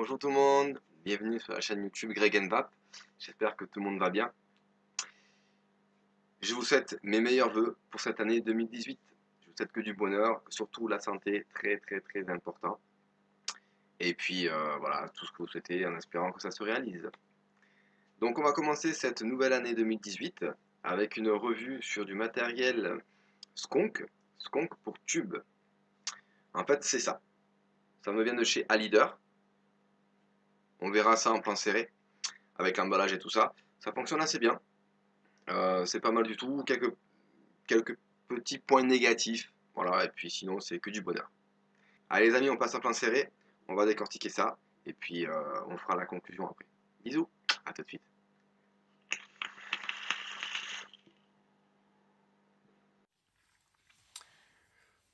Bonjour tout le monde, bienvenue sur la chaîne YouTube Greg Vape. J'espère que tout le monde va bien. Je vous souhaite mes meilleurs vœux pour cette année 2018. Je vous souhaite que du bonheur, surtout la santé, très important. Et puis voilà, tout ce que vous souhaitez en espérant que ça se réalise. Donc on va commencer cette nouvelle année 2018 avec une revue sur du matériel Skunk pour tube. En fait c'est ça. Ça me vient de chez Alider. On verra ça en plan serré, avec l'emballage et tout ça. Ça fonctionne assez bien. C'est pas mal du tout. Quelques petits points négatifs. Voilà, et puis sinon, c'est que du bonheur. Allez, les amis, on passe en plan serré. On va décortiquer ça. Et puis, on fera la conclusion après. Bisous, à tout de suite.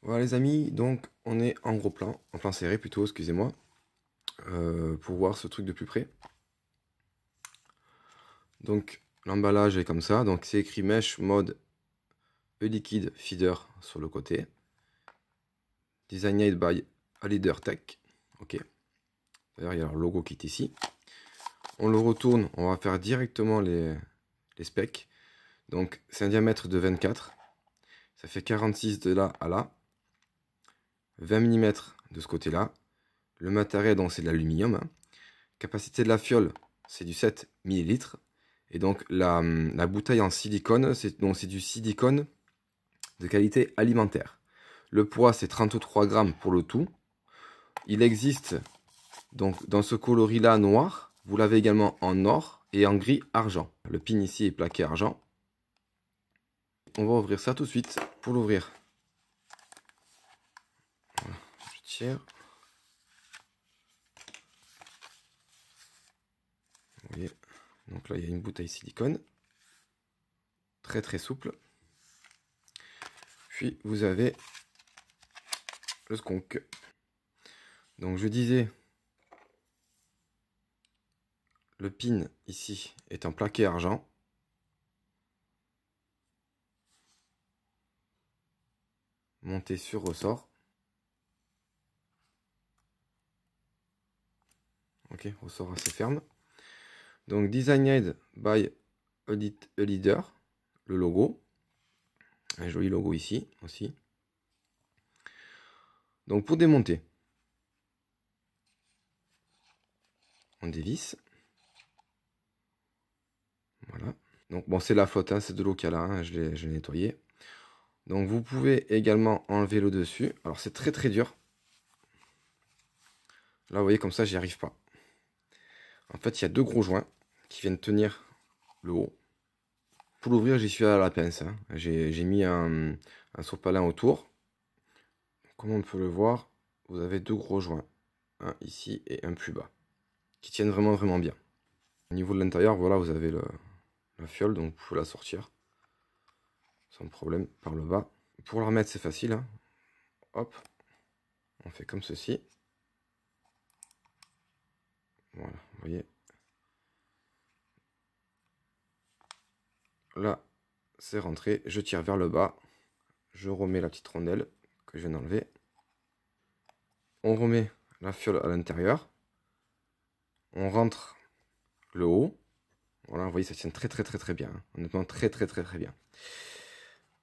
Voilà les amis, donc on est en gros plan, en plan serré plutôt, excusez-moi, pour voir ce truc de plus près. Donc l'emballage est comme ça, donc c'est écrit Mesh Mode E-Liquid Feeder sur le côté. Designed by Alider Tech, ok. D'ailleurs il y a leur logo qui est ici. On le retourne, on va faire directement les specs. Donc c'est un diamètre de 24, ça fait 46 de là à là. 20 mm de ce côté-là. Le matériel, donc c'est de l'aluminium. Hein. Capacité de la fiole, c'est du 7 ml. Et donc la bouteille en silicone, c'est du silicone de qualité alimentaire. Le poids, c'est 33 grammes pour le tout. Il existe donc dans ce coloris-là noir. Vous l'avez également en or et en gris argent. Le pin ici est plaqué argent. On va ouvrir ça tout de suite. Pour l'ouvrir, voilà, je tire. Vous voyez, donc là il y a une bouteille silicone, très souple. Puis vous avez le skunk. Donc je disais, le pin ici est en plaqué argent. Monté sur ressort. Ok, ressort assez ferme. Donc designed by Alider, le logo. Un joli logo ici aussi. Donc pour démonter, on dévisse. Voilà. Donc bon, c'est la flotte, hein, c'est de l'eau qu'il y a là, hein, je l'ai nettoyé. Donc vous pouvez également enlever le dessus. Alors c'est très dur. Là vous voyez comme ça j'y arrive pas. En fait il y a deux gros joints qui viennent tenir le haut. Pour l'ouvrir j'y suis à la pince. Hein. J'ai mis un sopalin autour. Comme on peut le voir, vous avez deux gros joints. Un ici et un plus bas. Qui tiennent vraiment bien. Au niveau de l'intérieur, voilà, vous avez la fiole, donc vous pouvez la sortir sans problème par le bas. Pour la remettre, c'est facile. Hein. Hop, on fait comme ceci. Voilà, vous voyez. Là, c'est rentré. Je tire vers le bas. Je remets la petite rondelle que je viens d'enlever. On remet la fiole à l'intérieur. On rentre le haut. Voilà, vous voyez, ça tient très bien. Hein. Honnêtement, très bien.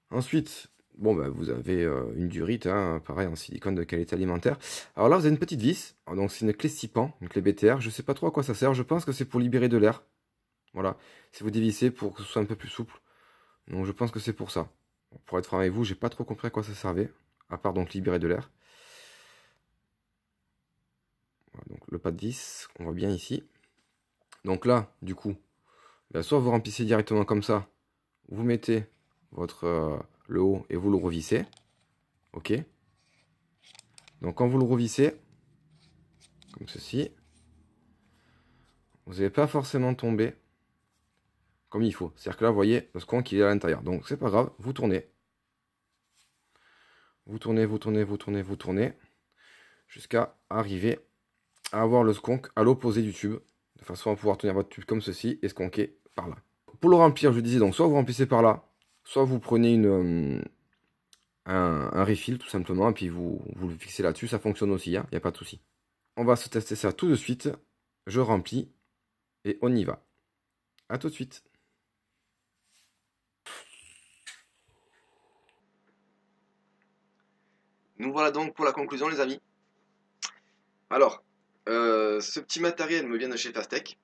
Ensuite, bon, bah, vous avez une durite, hein, pareil, en silicone de qualité alimentaire. Alors là, vous avez une petite vis. Donc, c'est une clé 6 pans, une clé BTR. Je sais pas trop à quoi ça sert. Je pense que c'est pour libérer de l'air. Voilà. Si vous dévissez pour que ce soit un peu plus souple. Donc, je pense que c'est pour ça. Pour être franc avec vous, j'ai pas trop compris à quoi ça servait. À part donc libérer de l'air. Voilà, donc, le pas de vis, on voit bien ici. Donc là, du coup, bah, soit vous remplissez directement comme ça. Vous mettez votre le haut et vous le revissez. Ok. Donc quand vous le revissez, comme ceci, vous n'allez pas forcément tomber comme il faut. C'est-à-dire que là, vous voyez, le skunk il est à l'intérieur. Donc c'est pas grave, vous tournez. Vous tournez, jusqu'à arriver à avoir le skunk à l'opposé du tube, de façon à pouvoir tenir votre tube comme ceci et skunker par là. Pour le remplir, je disais donc, soit vous remplissez par là, soit vous prenez un refill tout simplement, et puis vous le fixez là-dessus, ça fonctionne aussi, il n'y a pas de souci. on va se tester ça tout de suite. Je remplis et on y va. À tout de suite. Nous voilà donc pour la conclusion, les amis. Alors, ce petit matériel me vient de chez Fastech.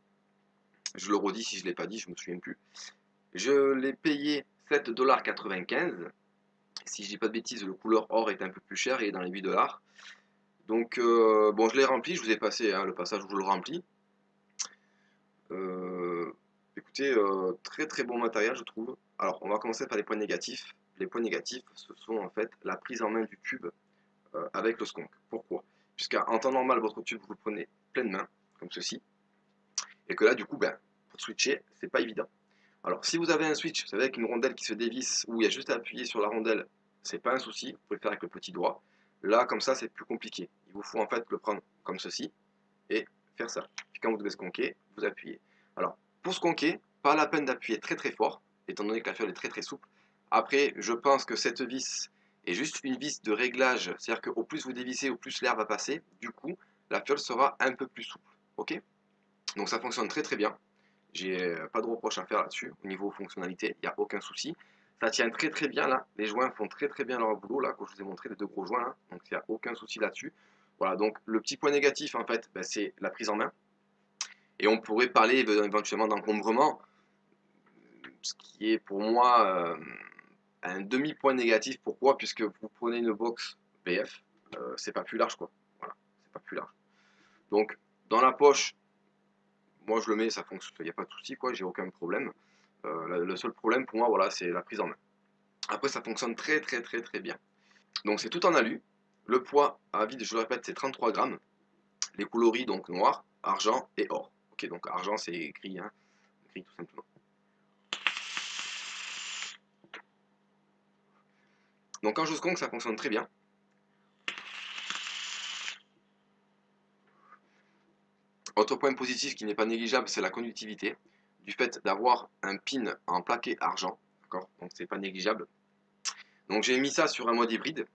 Je le redis si je ne l'ai pas dit, je me souviens plus. Je l'ai payé 7,95 $. Si je dis pas de bêtises, le couleur or est un peu plus cher et est dans les 8 $. Donc, bon, je l'ai rempli, je vous ai passé hein, le passage où je le remplis. Écoutez, très très bon matériel, je trouve. Alors, on va commencer par les points négatifs. Les points négatifs, ce sont en fait la prise en main du tube avec le skunk. Pourquoi? Puisqu'en temps normal, votre tube, vous le prenez pleine main, comme ceci. Et que là, du coup, ben, pour switcher, c'est pas évident. Alors, si vous avez un switch, vous savez, avec une rondelle qui se dévisse, où il y a juste à appuyer sur la rondelle, c'est pas un souci, vous pouvez le faire avec le petit doigt. Là, comme ça, c'est plus compliqué. Il vous faut en fait le prendre comme ceci et faire ça. Puis quand vous devez sconquer, vous appuyez. Alors, pour sconquer, pas la peine d'appuyer très très fort, étant donné que la fiole est très très souple. Après, je pense que cette vis est juste une vis de réglage, c'est-à-dire qu'au plus vous dévissez, au plus l'air va passer. Du coup, la fiole sera un peu plus souple. Ok? Donc ça fonctionne très très bien. J'ai pas de reproche à faire là-dessus. Au niveau fonctionnalité, il n'y a aucun souci. Ça tient très très bien là. Les joints font très très bien leur boulot là, comme je vous ai montré les deux gros joints là. Donc il n'y a aucun souci là-dessus. Voilà, donc le petit point négatif en fait, ben, c'est la prise en main. Et on pourrait parler éventuellement d'encombrement, ce qui est pour moi un demi-point négatif. Pourquoi? Puisque vous prenez une box BF, c'est pas plus large quoi. Voilà, c'est pas plus large. Donc dans la poche, moi je le mets, ça fonctionne, il n'y a pas de souci quoi, j'ai aucun problème. Le seul problème pour moi, voilà, c'est la prise en main. Après, ça fonctionne très très très très bien. Donc c'est tout en alu. Le poids à vide, je le répète, c'est 33 grammes. Les coloris, donc noir, argent et or. Ok, donc argent c'est gris, hein, gris tout simplement. Donc quand je sconque, ça fonctionne très bien. Autre point positif qui n'est pas négligeable, c'est la conductivité. Du fait d'avoir un pin en plaqué argent, d'accord, donc c'est pas négligeable. Donc j'ai mis ça sur un mode hybride,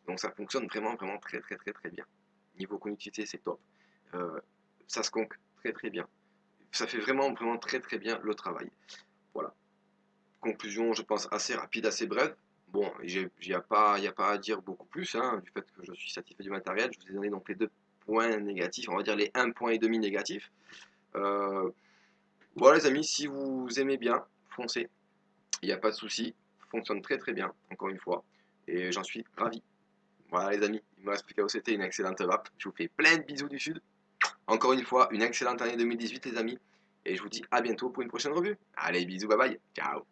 donc ça fonctionne vraiment vraiment très très très très bien. Niveau conductivité, c'est top. Ça se conque très très bien. Ça fait vraiment vraiment très très bien le travail. Voilà. Conclusion, je pense, assez rapide, assez brève. Bon, il n'y a pas à dire beaucoup plus, hein, du fait que je suis satisfait du matériel. Je vous ai donné donc les deux points négatifs, on va dire les 1,5 points négatifs. Voilà les amis, si vous aimez bien, foncez. Il n'y a pas de souci. Fonctionne très très bien, encore une fois. Et j'en suis ravi. Voilà les amis, il me reste plus qu'à vous souhaiter une excellente vape. Je vous fais plein de bisous du sud. Encore une fois, une excellente année 2018 les amis. Et je vous dis à bientôt pour une prochaine revue. Allez, bisous, bye bye. Ciao.